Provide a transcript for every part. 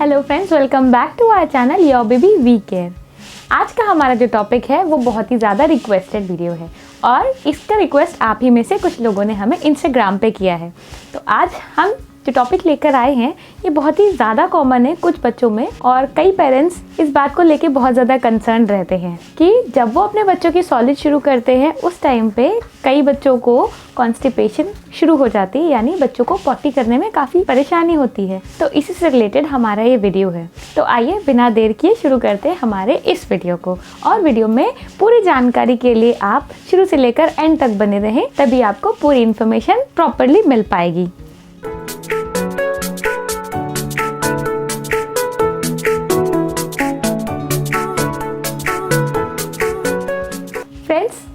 Hello friends, welcome back to our channel your baby we care. आज का हमारा जो टॉपिक है वो बहुत ही ज़्यादा रिक्वेस्टेड वीडियो है और इसका रिक्वेस्ट आप ही में से कुछ लोगों ने हमें इंस्टाग्राम पे किया है। तो आज हम जो टॉपिक लेकर आए हैं ये बहुत ही ज़्यादा कॉमन है कुछ बच्चों में, और कई पेरेंट्स इस बात को लेके बहुत ज़्यादा कंसर्न रहते हैं कि जब वो अपने बच्चों की सॉलिड शुरू करते हैं उस टाइम पे कई बच्चों को कॉन्स्टिपेशन शुरू हो जाती है, यानी बच्चों को पॉटी करने में काफ़ी परेशानी होती है। तो इसी से रिलेटेड हमारा ये वीडियो है। तो आइए बिना देर किए शुरू करते हैं हमारे इस वीडियो को, और वीडियो में पूरी जानकारी के लिए आप शुरू से लेकर एंड तक बने रहें, तभी आपको पूरी इन्फॉर्मेशन प्रॉपरली मिल पाएगी।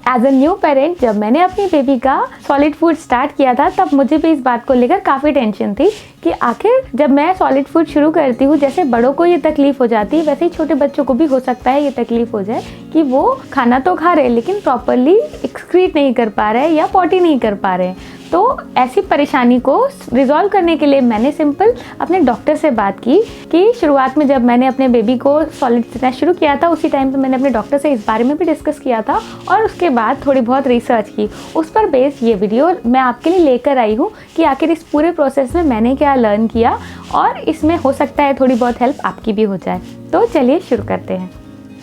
एज अ न्यू पेरेंट जब मैंने अपनी बेबी का सॉलिड फूड स्टार्ट किया था तब मुझे भी इस बात को लेकर काफ़ी टेंशन थी कि आखिर जब मैं सॉलिड फूड शुरू करती हूँ, जैसे बड़ों को ये तकलीफ हो जाती है वैसे ही छोटे बच्चों को भी हो सकता है ये तकलीफ हो जाए कि वो खाना तो खा रहे लेकिन प्रॉपरली एक्सक्रीट नहीं कर पा रहे या पॉटी नहीं कर पा रहे। तो ऐसी परेशानी को रिजॉल्व करने के लिए मैंने सिंपल अपने डॉक्टर से बात की कि शुरुआत में जब मैंने अपने बेबी को सॉलिड देना शुरू किया था उसी टाइम पे मैंने अपने डॉक्टर से इस बारे में भी डिस्कस किया था, और उसके बाद थोड़ी बहुत रिसर्च की, उस पर बेस्ड ये वीडियो मैं आपके लिए लेकर आई हूँ कि आखिर इस पूरे प्रोसेस में मैंने क्या लर्न किया और इसमें हो सकता है थोड़ी बहुत हेल्प आपकी भी हो जाए। तो चलिए शुरू करते हैं।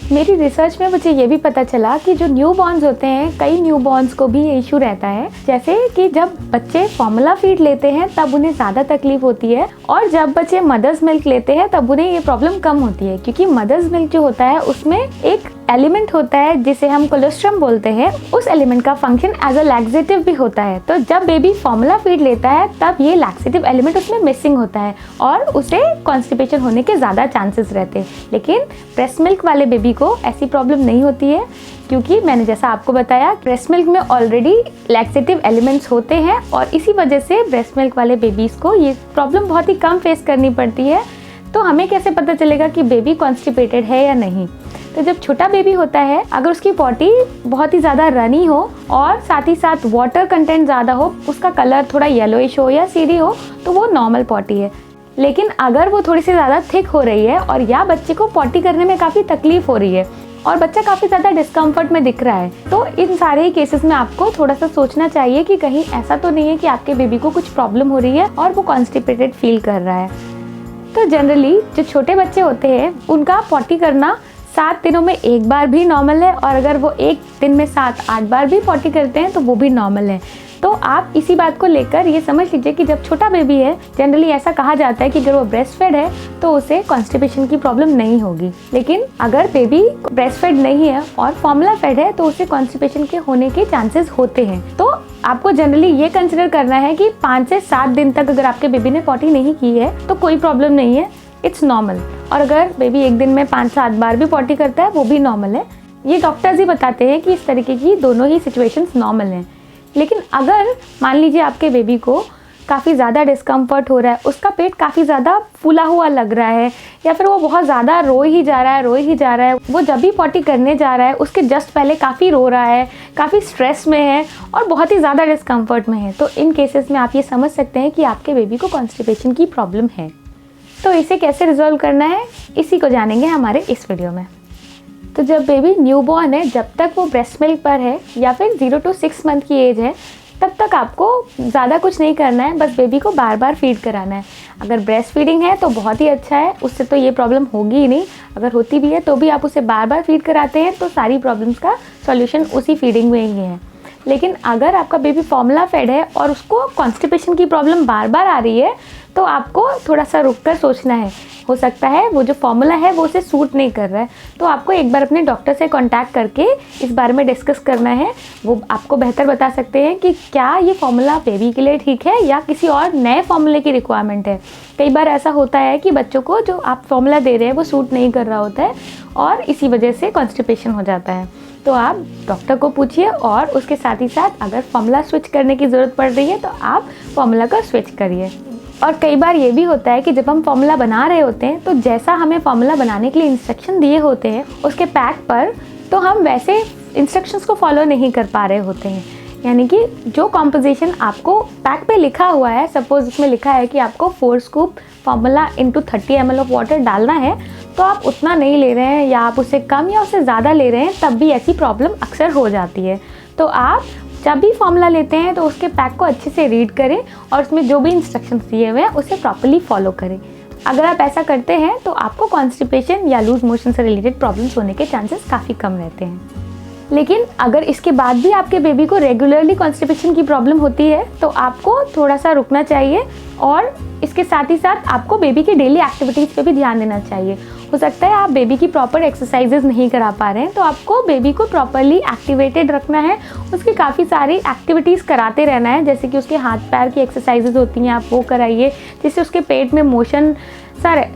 मेरी रिसर्च में मुझे ये भी पता चला कि जो न्यू बॉर्न्स होते हैं, कई न्यू बॉर्न्स को भी ये इशू रहता है, जैसे कि जब बच्चे फॉर्मूला फीड लेते हैं तब उन्हें ज़्यादा तकलीफ होती है, और जब बच्चे मदर्स मिल्क लेते हैं तब उन्हें ये प्रॉब्लम कम होती है, क्योंकि मदर्स मिल्क जो होता है उसमें एक एलिमेंट होता है जिसे हम कोलेस्ट्रम बोलते हैं। उस एलिमेंट का फंक्शन एज अ लैक्सेटिव भी होता है। तो जब बेबी फॉर्मूला फीड लेता है तब ये लैक्सेटिव एलिमेंट उसमें मिसिंग होता है और उसे कॉन्स्टिपेशन होने के ज़्यादा चांसेस रहते हैं। लेकिन ब्रेस्ट मिल्क वाले बेबी को ऐसी प्रॉब्लम नहीं होती है, क्योंकि मैंने जैसा आपको बताया ब्रेस्ट मिल्क में ऑलरेडी लैक्सेटिव एलिमेंट्स होते हैं, और इसी वजह से ब्रेस्ट मिल्क वाले बेबीज़ को ये प्रॉब्लम बहुत ही कम फेस करनी पड़ती है। तो हमें कैसे पता चलेगा कि बेबी कॉन्स्टिपेटेड है या नहीं? तो जब छोटा बेबी होता है, अगर उसकी पॉटी बहुत ही ज़्यादा रनी हो और साथ ही साथ वाटर कंटेंट ज़्यादा हो, उसका कलर थोड़ा येलोइश हो या सीधी हो, तो वो नॉर्मल पॉटी है। लेकिन अगर वो थोड़ी सी ज़्यादा थिक हो रही है और या बच्चे को पॉटी करने में काफ़ी तकलीफ हो रही है और बच्चा काफ़ी ज़्यादा डिस्कम्फर्ट में दिख रहा है, तो इन सारे ही केसेस में आपको थोड़ा सा सोचना चाहिए कि कहीं ऐसा तो नहीं है कि आपके बेबी को कुछ प्रॉब्लम हो रही है और वो कॉन्स्टिपेटेड फील कर रहा है। तो जनरली जो छोटे बच्चे होते हैं उनका पॉटी करना 7 दिनों में एक बार भी नॉर्मल है, और अगर वो एक दिन में 7-8 बार भी पॉटी करते हैं तो वो भी नॉर्मल है। तो आप इसी बात को लेकर ये समझ लीजिए कि जब छोटा बेबी है, जनरली ऐसा कहा जाता है कि अगर वो ब्रेस्ट फेड है तो उसे कॉन्स्टिपेशन की प्रॉब्लम नहीं होगी। लेकिन अगर बेबी ब्रेस्ट फेड नहीं है और फॉर्मूला फेड है तो उसे कॉन्स्टिपेशन के होने के चांसेस होते हैं। तो आपको जनरली ये कंसिडर करना है कि 5 से 7 दिन तक अगर आपके बेबी ने पॉटी नहीं की है तो कोई प्रॉब्लम नहीं है, इट्स नॉर्मल। और अगर बेबी एक दिन में 5-7 बार भी पॉटी करता है वो भी नॉर्मल है। ये डॉक्टर्स ही बताते हैं कि इस तरीके की दोनों ही सिचुएशंस नॉर्मल हैं। लेकिन अगर मान लीजिए आपके बेबी को काफ़ी ज़्यादा डिस्कम्फर्ट हो रहा है, उसका पेट काफ़ी ज़्यादा फूला हुआ लग रहा है, या फिर वो बहुत ज़्यादा रोए ही जा रहा है, वो जब भी पॉटी करने जा रहा है उसके जस्ट पहले काफ़ी रो रहा है, काफ़ी स्ट्रेस में है और बहुत ही ज़्यादा डिस्कम्फर्ट में है, तो इन केसेस में आप ये समझ सकते हैं कि आपके बेबी को कॉन्स्टिपेशन की प्रॉब्लम है। तो इसे कैसे रिजॉल्व करना है इसी को जानेंगे हमारे इस वीडियो में। तो जब बेबी न्यूबॉर्न है, जब तक वो ब्रेस्ट मिल्क पर है या फिर 0 to 6 मंथ की एज है, तब तक आपको ज़्यादा कुछ नहीं करना है, बस बेबी को बार बार फीड कराना है। अगर ब्रेस्ट फीडिंग है तो बहुत ही अच्छा है, उससे तो ये प्रॉब्लम होगी ही नहीं। अगर होती भी है तो भी आप उसे बार बार फीड कराते हैं तो सारी प्रॉब्लम्स का सॉल्यूशन उसी फीडिंग में ही है। लेकिन अगर आपका बेबी फॉर्मूला फेड है और उसको कॉन्स्टिपेशन की प्रॉब्लम बार बार आ रही है तो आपको थोड़ा सा रुक कर सोचना है। हो सकता है वो जो फॉर्मूला है वो उसे सूट नहीं कर रहा है, तो आपको एक बार अपने डॉक्टर से कांटेक्ट करके इस बारे में डिस्कस करना है। वो आपको बेहतर बता सकते हैं कि क्या ये फॉर्मूला बेबी के लिए ठीक है या किसी और नए फॉर्मूले की रिक्वायरमेंट है। कई बार ऐसा होता है कि बच्चों को जो आप फॉर्मूला दे रहे हैं वो सूट नहीं कर रहा होता है और इसी वजह से कॉन्स्टिपेशन हो जाता है। तो आप डॉक्टर को पूछिए, और उसके साथ ही साथ अगर फॉर्मूला स्विच करने की ज़रूरत पड़ रही है तो आप फॉर्मूला का स्विच करिए। और कई बार ये भी होता है कि जब हम फॉर्मूला बना रहे होते हैं तो जैसा हमें फॉर्मूला बनाने के लिए इंस्ट्रक्शन दिए होते हैं उसके पैक पर, तो हम वैसे इंस्ट्रक्शंस को फॉलो नहीं कर पा रहे होते हैं। यानी कि जो कॉम्पोजिशन आपको पैक पे लिखा हुआ है, सपोज उसमें लिखा है कि आपको 4 scoop formula into 30 ml of water डालना है, तो आप उतना नहीं ले रहे हैं या आप उससे कम या उससे ज़्यादा ले रहे हैं, तब भी ऐसी प्रॉब्लम अक्सर हो जाती है। तो आप जब भी फॉर्मूला लेते हैं तो उसके पैक को अच्छे से रीड करें और उसमें जो भी इंस्ट्रक्शंस दिए हुए हैं उसे प्रॉपर्ली फॉलो करें। अगर आप ऐसा करते हैं तो आपको कॉन्स्टिपेशन या लूज मोशन से रिलेटेड प्रॉब्लम्स होने के चांसेस काफ़ी कम रहते हैं। लेकिन अगर इसके बाद भी आपके बेबी को रेगुलरली कॉन्स्टिपेशन की प्रॉब्लम होती है तो आपको थोड़ा सा रुकना चाहिए और इसके साथ ही साथ आपको बेबी की डेली एक्टिविटीज़ पे भी ध्यान देना चाहिए। हो सकता है आप बेबी की प्रॉपर एक्सरसाइजेज नहीं करा पा रहे हैं, तो आपको बेबी को प्रॉपरली एक्टिवेटेड रखना है, उसकी काफ़ी सारी एक्टिविटीज़ कराते रहना है, जैसे कि उसके हाथ पैर की एक्सरसाइजेज होती हैं आप वो कराइए, जिससे उसके पेट में मोशन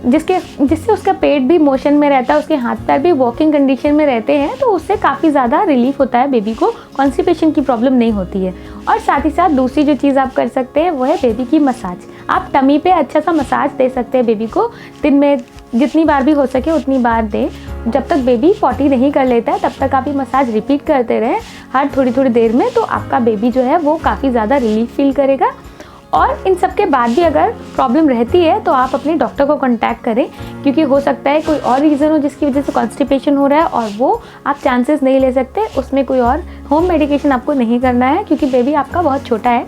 जिससे उसका पेट भी मोशन में रहता है, उसके हाथ पैर भी वॉकिंग कंडीशन में रहते हैं, तो उससे काफ़ी ज़्यादा रिलीफ होता है, बेबी को कॉन्स्टिपेशन की प्रॉब्लम नहीं होती है। और साथ ही साथ दूसरी जो चीज़ आप कर सकते हैं वो है बेबी की मसाज। आप टमी पे अच्छा सा मसाज दे सकते हैं बेबी को, दिन में जितनी बार भी हो सके उतनी बार दें। जब तक बेबी पॉटी नहीं कर लेता है तब तक आप ये मसाज रिपीट करते रहें हर थोड़ी थोड़ी देर में, तो आपका बेबी जो है वो काफ़ी ज़्यादा रिलीफ फील करेगा। और इन सब के बाद भी अगर प्रॉब्लम रहती है तो आप अपने डॉक्टर को कांटेक्ट करें, क्योंकि हो सकता है कोई और रीज़न हो जिसकी वजह से कॉन्स्टिपेशन हो रहा है और वो आप चांसेस नहीं ले सकते, उसमें कोई और होम मेडिकेशन आपको नहीं करना है, क्योंकि बेबी आपका बहुत छोटा है।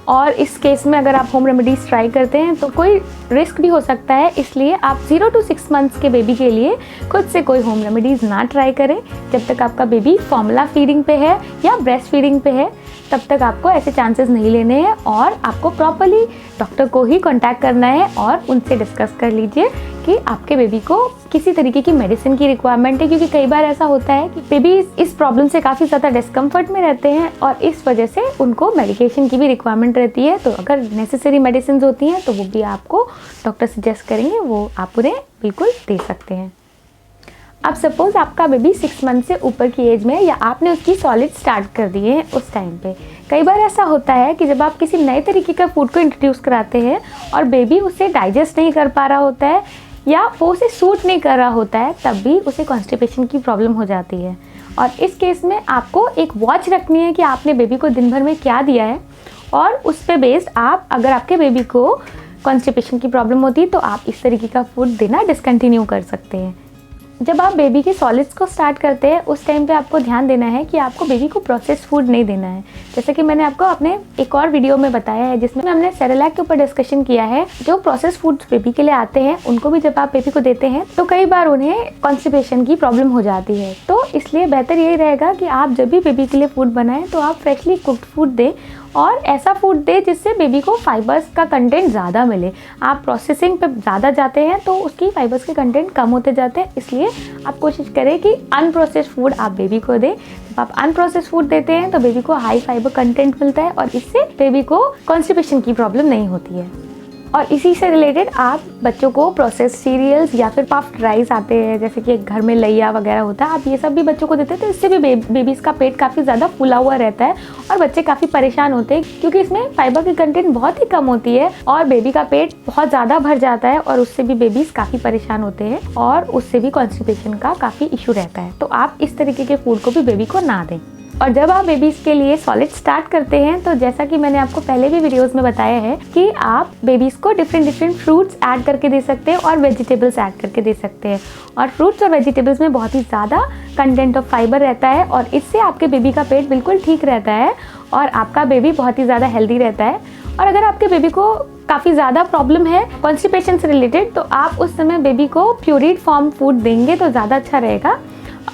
और इस केस में अगर आप होम रेमेडीज़ ट्राई करते हैं तो कोई रिस्क भी हो सकता है, इसलिए आप 0 to 6 मंथ्स के बेबी के लिए खुद से कोई होम रेमेडीज़ ना ट्राई करें। जब तक आपका बेबी फॉर्मूला फीडिंग पे है या ब्रेस्ट फीडिंग पे है तब तक आपको ऐसे चांसेस नहीं लेने हैं और आपको प्रॉपर्ली डॉक्टर को ही कांटेक्ट करना है और उनसे डिस्कस कर लीजिए कि आपके बेबी को किसी तरीके की मेडिसिन की रिक्वायरमेंट है, क्योंकि कई बार ऐसा होता है कि बेबी इस प्रॉब्लम से काफ़ी ज़्यादा डिस्कम्फर्ट में रहते हैं और इस वजह से उनको मेडिकेशन की भी रिक्वायरमेंट रहती है। तो अगर नेसेसरी मेडिसिन होती हैं तो वो भी आपको डॉक्टर सजेस्ट करेंगे, वो आप उन्हें बिल्कुल दे सकते हैं। अब सपोज आपका बेबी 6 मंथ से ऊपर की एज में या आपने उसकी सॉलिड स्टार्ट कर दिए हैं उस टाइम पे, कई बार ऐसा होता है कि जब आप किसी नए तरीके का फूड को इंट्रोड्यूस कराते हैं और बेबी उसे डाइजेस्ट नहीं कर पा रहा होता है या वो उसे सूट नहीं कर रहा होता है, तब भी उसे कॉन्स्टिपेशन की प्रॉब्लम हो जाती है। और इस केस में आपको एक वॉच रखनी है कि आपने बेबी को दिन भर में क्या दिया है, और उस पे बेस्ड आप अगर आपके बेबी को कॉन्स्टिपेशन की प्रॉब्लम होती है तो आप इस तरीके का फूड देना डिसकंटिन्यू कर सकते हैं। जब आप बेबी के सॉलिड्स को स्टार्ट करते हैं उस टाइम पे आपको ध्यान देना है कि आपको बेबी को प्रोसेस्ड फूड नहीं देना है। जैसे कि मैंने आपको अपने एक और वीडियो में बताया है जिसमें हमने सेरेलैक के ऊपर डिस्कशन किया है। जो प्रोसेस्ड फूड्स बेबी के लिए आते हैं उनको भी जब आप बेबी को देते हैं तो कई बार उन्हें कॉन्स्टिपेशन की प्रॉब्लम हो जाती है। तो इसलिए बेहतर यही रहेगा कि आप जब भी बेबी के लिए फूड बनाएं तो आप फ्रेशली कुक्ड फूड दें और ऐसा फूड दे जिससे बेबी को फाइबर्स का कंटेंट ज़्यादा मिले। आप प्रोसेसिंग पे ज़्यादा जाते हैं तो उसकी फाइबर्स के कंटेंट कम होते जाते हैं, इसलिए आप कोशिश करें कि अनप्रोसेस्ड फूड आप बेबी को दें। जब आप अनप्रोसेस्ड फूड देते हैं तो बेबी को हाई फाइबर कंटेंट मिलता है और इससे बेबी को कॉन्स्टिपेशन की प्रॉब्लम नहीं होती है। और इसी से रिलेटेड आप बच्चों को प्रोसेस सीरियल्स या फिर पफ्ड राइस आते हैं, जैसे कि एक घर में लैया वगैरह होता है, आप ये सब भी बच्चों को देते हैं तो इससे भी बेबीज़ का पेट काफ़ी ज़्यादा फूला हुआ रहता है और बच्चे काफ़ी परेशान होते हैं, क्योंकि इसमें फाइबर की कंटेंट बहुत ही कम होती है और बेबी का पेट बहुत ज़्यादा भर जाता है और उससे भी बेबीज़ काफ़ी परेशान होते हैं और उससे भी कॉन्स्टिपेशन का काफ़ी इशू रहता है। तो आप इस तरीके के फूड को भी बेबी को ना दें। और जब आप बेबीज़ के लिए सॉलिड स्टार्ट करते हैं तो जैसा कि मैंने आपको पहले भी वीडियोस में बताया है कि आप बेबीज़ को डिफरेंट फ्रूट्स ऐड करके दे सकते हैं और वेजिटेबल्स ऐड करके दे सकते हैं। और फ्रूट्स और वेजिटेबल्स में बहुत ही ज़्यादा कंटेंट ऑफ फाइबर रहता है और इससे आपके बेबी का पेट बिल्कुल ठीक रहता है और आपका बेबी बहुत ही ज़्यादा हेल्दी रहता है। और अगर आपके बेबी को काफ़ी ज़्यादा प्रॉब्लम है कॉन्स्टिपेशन से रिलेटेड तो आप उस समय बेबी को प्यूरीड फॉर्म फूड देंगे तो ज़्यादा अच्छा रहेगा।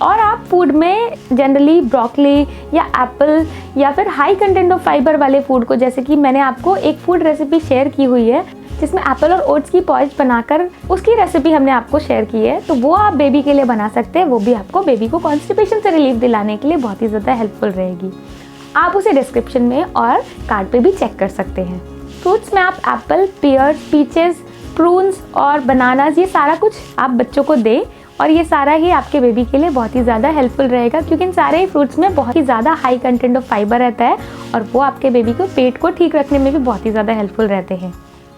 और आप फूड में जनरली ब्रोकली या एप्पल या फिर हाई कंटेंट ऑफ फाइबर वाले फूड को, जैसे कि मैंने आपको एक फूड रेसिपी शेयर की हुई है जिसमें एप्पल और ओट्स की पॉज बनाकर उसकी रेसिपी हमने आपको शेयर की है, तो वो आप बेबी के लिए बना सकते हैं। वो भी आपको बेबी को कॉन्स्टिपेशन से रिलीफ दिलाने के लिए बहुत ही ज़्यादा हेल्पफुल रहेगी। आप उसे डिस्क्रिप्शन में और कार्ड पे भी चेक कर सकते हैं। फ्रूट्स में आप एप्पल, पियर्स, पीचेस, प्रून्स और बनानास, ये सारा कुछ आप बच्चों को दें और ये सारा ही आपके बेबी के लिए बहुत ही ज़्यादा हेल्पफुल रहेगा, क्योंकि इन सारे ही फ्रूट्स में बहुत ही ज़्यादा हाई कंटेंट ऑफ फाइबर रहता है और वो आपके बेबी को पेट को ठीक रखने में भी बहुत ही ज़्यादा हेल्पफुल रहते हैं।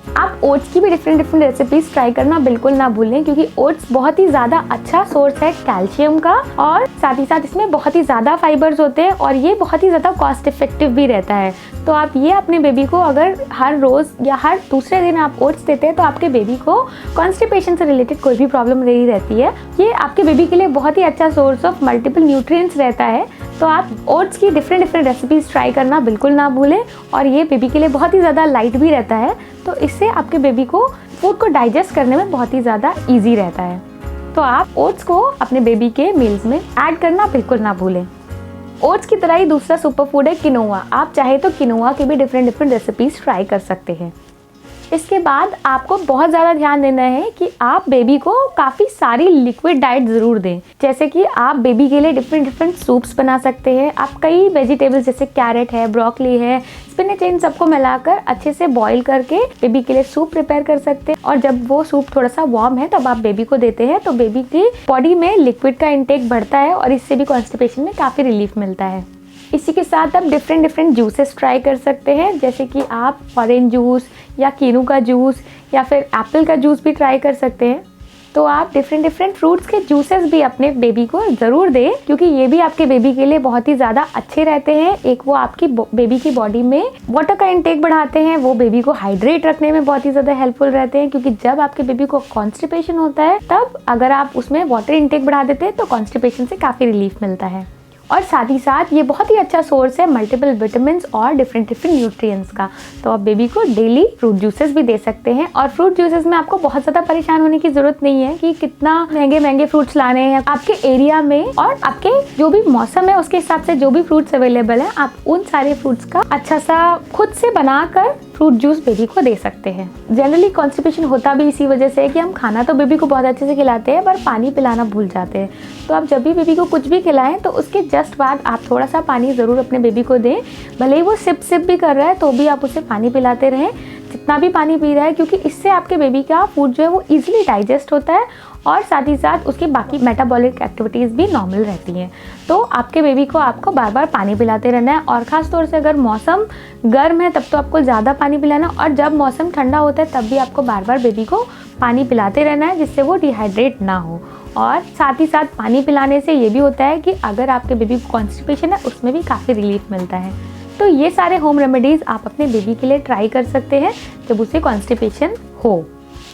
आप ओट्स की भी डिफरेंट रेसिपीज ट्राई करना बिल्कुल ना भूलें, क्योंकि ओट्स बहुत ही ज़्यादा अच्छा सोर्स है कैल्शियम का, और साथ ही साथ इसमें बहुत ही ज़्यादा फाइबर्स होते हैं और ये बहुत ही ज़्यादा कॉस्ट इफेक्टिव भी रहता है। तो आप ये अपने बेबी को अगर हर रोज़ या हर दूसरे दिन आप ओट्स देते हैं तो आपके बेबी को कॉन्स्टिपेशन से रिलेटेड कोई भी प्रॉब्लम नहीं रहती है। ये आपके बेबी के लिए बहुत ही अच्छा सोर्स ऑफ मल्टीपल न्यूट्रिएंट्स रहता है। तो आप ओट्स की डिफरेंट रेसिपीज़ ट्राई करना बिल्कुल ना भूलें, और ये बेबी के लिए बहुत ही ज़्यादा लाइट भी रहता है, तो इससे आपके बेबी को फूड को डाइजेस्ट करने में बहुत ही ज़्यादा ईजी रहता है। तो आप ओट्स को अपने बेबी के मील्स में ऐड करना बिल्कुल ना भूलें। ओट्स की तरह ही दूसरा सुपर फूड है किनोआ। आप चाहे तो किनोआ की भी डिफरेंट रेसिपीज़ ट्राई कर सकते हैं। इसके बाद आपको बहुत ज़्यादा ध्यान देना है कि आप बेबी को काफ़ी सारी लिक्विड डाइट ज़रूर दें। जैसे कि आप बेबी के लिए डिफरेंट सूप्स बना सकते हैं। आप कई वेजिटेबल्स जैसे कैरेट है, ब्रोकली है, स्पिनच, इन सबको मिलाकर अच्छे से बॉईल करके बेबी के लिए सूप प्रिपेयर कर सकते हैं, और जब वो सूप थोड़ा सा वार्म है तब आप बेबी को देते हैं तो बेबी की बॉडी में लिक्विड का इंटेक बढ़ता है और इससे भी कॉन्स्टिपेशन में काफ़ी रिलीफ मिलता है। इसी के साथ आप डिफरेंट जूसेस ट्राई कर सकते हैं, जैसे कि आप ऑरेंज जूस या कीनू का जूस या फिर एप्पल का जूस भी ट्राई कर सकते हैं। तो आप डिफरेंट फ्रूट्स के जूसेस भी अपने बेबी को ज़रूर दें, क्योंकि ये भी आपके बेबी के लिए बहुत ही ज़्यादा अच्छे रहते हैं। एक वो आपकी बेबी की बॉडी में वाटर का इंटेक बढ़ाते हैं, वो बेबी को हाइड्रेट रखने में बहुत ही ज़्यादा हेल्पफुल रहते हैं, क्योंकि जब आपके बेबी को कॉन्स्टिपेशन होता है तब अगर आप उसमें वाटर इंटेक बढ़ा देते हैं तो कॉन्स्टिपेशन से काफ़ी रिलीफ मिलता है। और साथ ही साथ ये बहुत ही अच्छा सोर्स है मल्टीपल विटामिन और डिफरेंट न्यूट्रिएंट्स का। तो आप बेबी को डेली फ्रूट जूसेस भी दे सकते हैं, और फ्रूट जूसेस में आपको बहुत ज़्यादा परेशान होने की ज़रूरत नहीं है कि कितना महंगे फ्रूट्स लाने हैं। आपके एरिया में और आपके जो भी मौसम है उसके हिसाब से जो भी फ्रूट्स अवेलेबल है, आप उन सारे फ्रूट्स का अच्छा सा खुद से बनाकर फ्रूट जूस बेबी को दे सकते हैं। जनरली कॉन्स्टिपेशन होता भी इसी वजह से है कि हम खाना तो बेबी को बहुत अच्छे से खिलाते हैं पर पानी पिलाना भूल जाते हैं। तो आप जब भी बेबी को कुछ भी खिलाएं तो उसके जस्ट बाद आप थोड़ा सा पानी ज़रूर अपने बेबी को दें। भले ही वो सिप भी कर रहा है तो भी आप उसे पानी पिलाते रहें, जितना भी पानी पी रहा है, क्योंकि इससे आपके बेबी का फूड जो है वो ईजिली डाइजेस्ट होता है और साथ ही साथ उसकी बाकी मेटाबॉलिक एक्टिविटीज़ भी नॉर्मल रहती हैं। तो आपके बेबी को आपको बार बार पानी पिलाते रहना है, और ख़ास तौर से अगर मौसम गर्म है तब तो आपको ज़्यादा पानी पिलाना, और जब मौसम ठंडा होता है तब भी आपको बार बार बेबी को पानी पिलाते रहना है, जिससे वो डिहाइड्रेट ना हो। और साथ ही साथ पानी पिलाने से ये भी होता है कि अगर आपके बेबी को कॉन्स्टिपेशन है उसमें भी काफ़ी रिलीफ मिलता है। तो ये सारे होम रेमेडीज़ आप अपने बेबी के लिए ट्राई कर सकते हैं जब उसे कॉन्स्टिपेशन हो।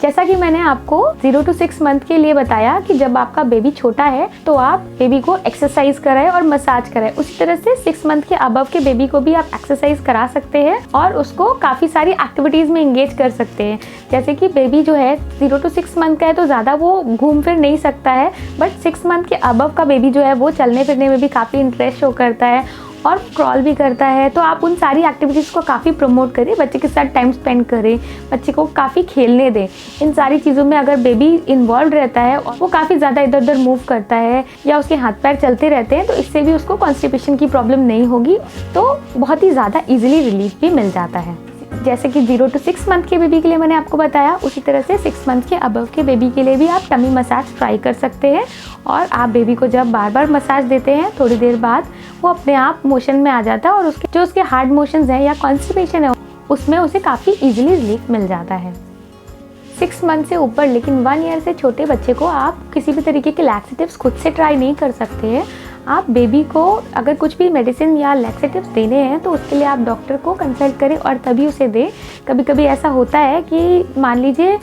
जैसा कि मैंने आपको 0 to 6 मंथ के लिए बताया कि जब आपका बेबी छोटा है तो आप बेबी को एक्सरसाइज कराएं और मसाज कराएं, उसी तरह से 6 मंथ के अबव के बेबी को भी आप एक्सरसाइज करा सकते हैं और उसको काफ़ी सारी एक्टिविटीज़ में इंगेज कर सकते हैं। जैसे कि बेबी जो है 0 to 6 मंथ का है तो ज़्यादा वो घूम फिर नहीं सकता है, बट 6 मंथ के अबव का बेबी जो है वो चलने फिरने में भी काफ़ी इंटरेस्ट शो करता है और क्रॉल भी करता है। तो आप उन सारी एक्टिविटीज़ को काफ़ी प्रमोट करें, बच्चे के साथ टाइम स्पेंड करें, बच्चे को काफ़ी खेलने दें। इन सारी चीज़ों में अगर बेबी इन्वॉल्व रहता है और वो काफ़ी ज़्यादा इधर उधर मूव करता है या उसके हाथ पैर चलते रहते हैं तो इससे भी उसको कॉन्स्टिपेशन की प्रॉब्लम नहीं होगी, तो बहुत ही ज़्यादा ईजिली रिलीफ भी मिल जाता है। जैसे कि 0 to 6 मंथ के बेबी के लिए मैंने आपको बताया, उसी तरह से 6 मंथ के अबव के बेबी के लिए भी आप टमी मसाज ट्राई कर सकते हैं। और आप बेबी को जब बार बार मसाज देते हैं थोड़ी देर बाद वो अपने आप मोशन में आ जाता है और उसके हार्ड मोशंस हैं या कॉन्स्टिपेशन है उसमें उसे काफ़ी ईजिली रिलीफ मिल जाता है। 6 मंथ से ऊपर लेकिन 1 ईयर से छोटे बच्चे को आप किसी भी तरीके के लैक्सेटिव्स खुद से ट्राई नहीं कर सकते हैं। आप बेबी को अगर कुछ भी मेडिसिन या लैक्सेटिव्स देने हैं तो उसके लिए आप डॉक्टर को कंसल्ट करें और तभी उसे दें। कभी कभी ऐसा होता है कि मान लीजिए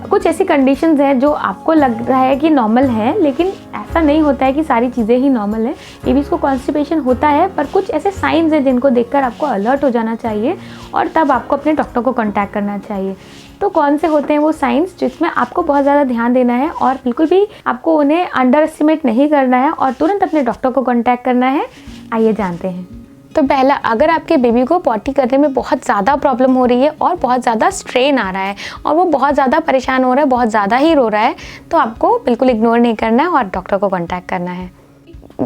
कुछ ऐसी कंडीशंस हैं जो आपको लग रहा है कि नॉर्मल है, लेकिन ऐसा नहीं होता है कि सारी चीज़ें ही नॉर्मल हैं। बेबीज़ को कॉन्स्टिपेशन होता है पर कुछ ऐसे साइंस हैं जिनको देखकर आपको अलर्ट हो जाना चाहिए और तब आपको अपने डॉक्टर को कॉन्टैक्ट करना चाहिए। तो कौन से होते हैं वो साइंस जिसमें आपको बहुत ज़्यादा ध्यान देना है और बिल्कुल भी आपको उन्हें अंडर एस्टिमेट नहीं करना है और तुरंत अपने डॉक्टर को कॉन्टैक्ट करना है। आइए जानते हैं। तो पहला, अगर आपके बेबी को पॉटी करने में बहुत ज़्यादा प्रॉब्लम हो रही है और बहुत ज़्यादा स्ट्रेन आ रहा है और वो बहुत ज़्यादा परेशान हो रहा है, बहुत ज़्यादा ही रो रहा है, तो आपको बिल्कुल इग्नोर नहीं करना है और डॉक्टर को कॉन्टैक्ट करना है।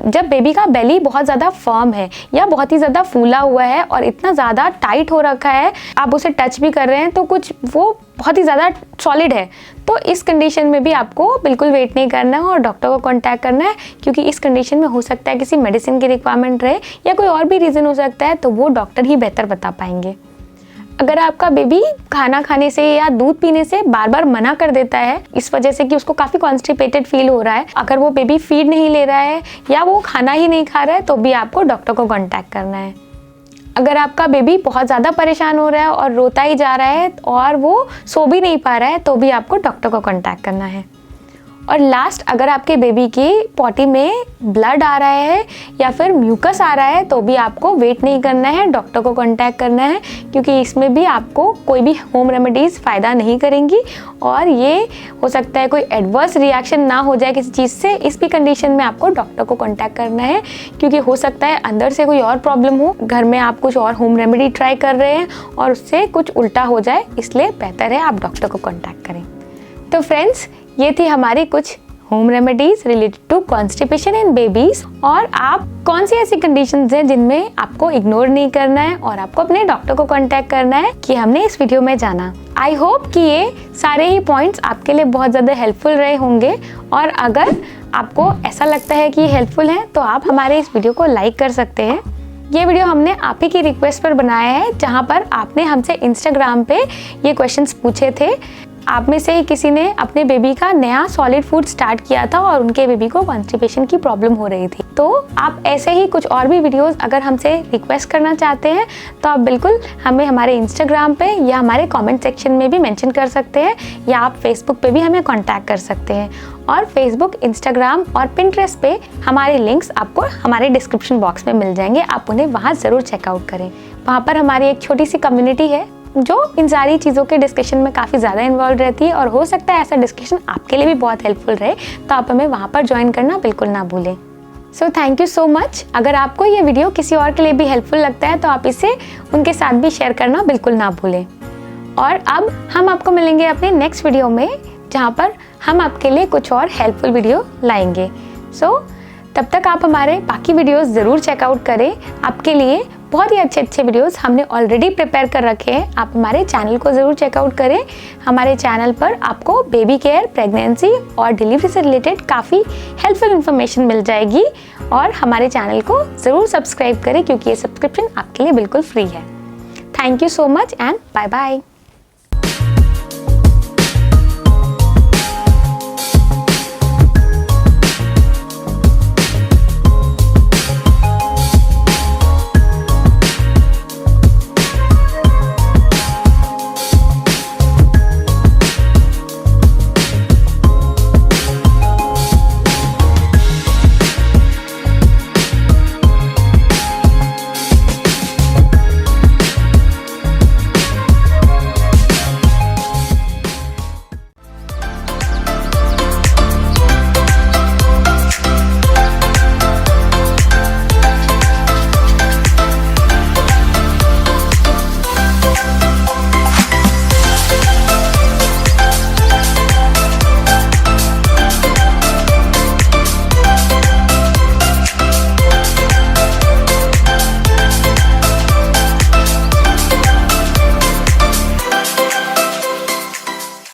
जब बेबी का बेली बहुत ज़्यादा फर्म है या बहुत ही ज़्यादा फूला हुआ है और इतना ज़्यादा टाइट हो रखा है, आप उसे टच भी कर रहे हैं तो कुछ वो बहुत ही ज़्यादा सॉलिड है, तो इस कंडीशन में भी आपको बिल्कुल वेट नहीं करना है और डॉक्टर को कांटेक्ट करना है, क्योंकि इस कंडीशन में हो सकता है किसी मेडिसिन की रिक्वायरमेंट रहे या कोई और भी रीज़न हो सकता है, तो वो डॉक्टर ही बेहतर बता पाएंगे। अगर आपका बेबी खाना खाने से या दूध पीने से बार बार मना कर देता है इस वजह से कि उसको काफ़ी कॉन्स्टिपेटेड फील हो रहा है, अगर वो बेबी फीड नहीं ले रहा है या वो खाना ही नहीं खा रहा है, तो भी आपको डॉक्टर को कॉन्टैक्ट करना है। अगर आपका बेबी बहुत ज़्यादा परेशान हो रहा है और रोता ही जा रहा है और वो सो भी नहीं पा रहा है, तो भी आपको डॉक्टर को कॉन्टैक्ट करना है। और लास्ट, अगर आपके बेबी की पॉटी में ब्लड आ रहा है या फिर म्यूकस आ रहा है, तो भी आपको वेट नहीं करना है, डॉक्टर को कांटेक्ट करना है, क्योंकि इसमें भी आपको कोई भी होम रेमेडीज़ फ़ायदा नहीं करेंगी और ये हो सकता है कोई एडवर्स रिएक्शन ना हो जाए किसी चीज़ से। इस भी कंडीशन में आपको डॉक्टर को कांटेक्ट करना है, क्योंकि हो सकता है अंदर से कोई और प्रॉब्लम हो, घर में आप कुछ और होम रेमेडी ट्राई कर रहे हैं और उससे कुछ उल्टा हो जाए, इसलिए बेहतर है आप डॉक्टर को कांटेक्ट करें। तो फ्रेंड्स, ये थी हमारी कुछ home remedies related to constipation in babies. और आप कौन सी ऐसी कंडीशंस हैं जिनमें आपको इग्नोर नहीं करना है और आपको अपने डॉक्टर को कांटेक्ट करना है, कि हमने इस वीडियो में जाना। आई होप कि ये सारे ही पॉइंट्स आपके लिए बहुत ज़्यादा हेल्पफुल रहे होंगे। और अगर आपको ऐसा लगता है कि ये हेल्पफुल है, तो आप हमारे इस वीडियो को लाइक कर सकते हैं। ये वीडियो हमने आप ही की रिक्वेस्ट पर बनाया है, जहाँ पर आपने हमसे इंस्टाग्राम पे ये क्वेश्चंस पूछे थे। आप में से ही किसी ने अपने बेबी का नया सॉलिड फूड स्टार्ट किया था और उनके बेबी को कॉन्स्टिपेशन की प्रॉब्लम हो रही थी। तो आप ऐसे ही कुछ और भी वीडियोस अगर हमसे रिक्वेस्ट करना चाहते हैं, तो आप बिल्कुल हमें हमारे इंस्टाग्राम पे या हमारे कमेंट सेक्शन में भी मेंशन कर सकते हैं, या आप फेसबुक पे भी हमें कांटेक्ट कर सकते हैं। और फेसबुक, इंस्टाग्राम और पिंटरेस्ट पे हमारे लिंक्स आपको हमारे डिस्क्रिप्शन बॉक्स में मिल जाएंगे, आप उन्हें वहाँ ज़रूर चेकआउट करें। वहाँ पर हमारी एक छोटी सी कम्युनिटी है जो इन सारी चीज़ों के डिस्कशन में काफ़ी ज़्यादा इन्वॉल्व रहती है, और हो सकता है ऐसा डिस्कशन आपके लिए भी बहुत हेल्पफुल रहे, तो आप हमें वहाँ पर ज्वाइन करना बिल्कुल ना भूलें। So thank you so much. अगर आपको ये वीडियो किसी और के लिए भी हेल्पफुल लगता है, तो आप इसे उनके साथ भी शेयर करना बिल्कुल ना भूलें। और अब हम आपको मिलेंगे अपने नेक्स्ट वीडियो में, जहाँ पर हम आपके लिए कुछ और हेल्पफुल वीडियो लाएंगे। सो तब तक आप हमारे बाकी वीडियोस ज़रूर चेकआउट करें। आपके लिए बहुत ही अच्छे वीडियोस हमने ऑलरेडी प्रिपेयर कर रखे हैं, आप हमारे चैनल को ज़रूर चेकआउट करें। हमारे चैनल पर आपको बेबी केयर, प्रेगनेंसी और डिलीवरी से रिलेटेड काफ़ी हेल्पफुल इन्फॉर्मेशन मिल जाएगी। और हमारे चैनल को ज़रूर सब्सक्राइब करें, क्योंकि ये सब्सक्रिप्शन आपके लिए बिल्कुल फ्री है। Thank you so much and bye bye.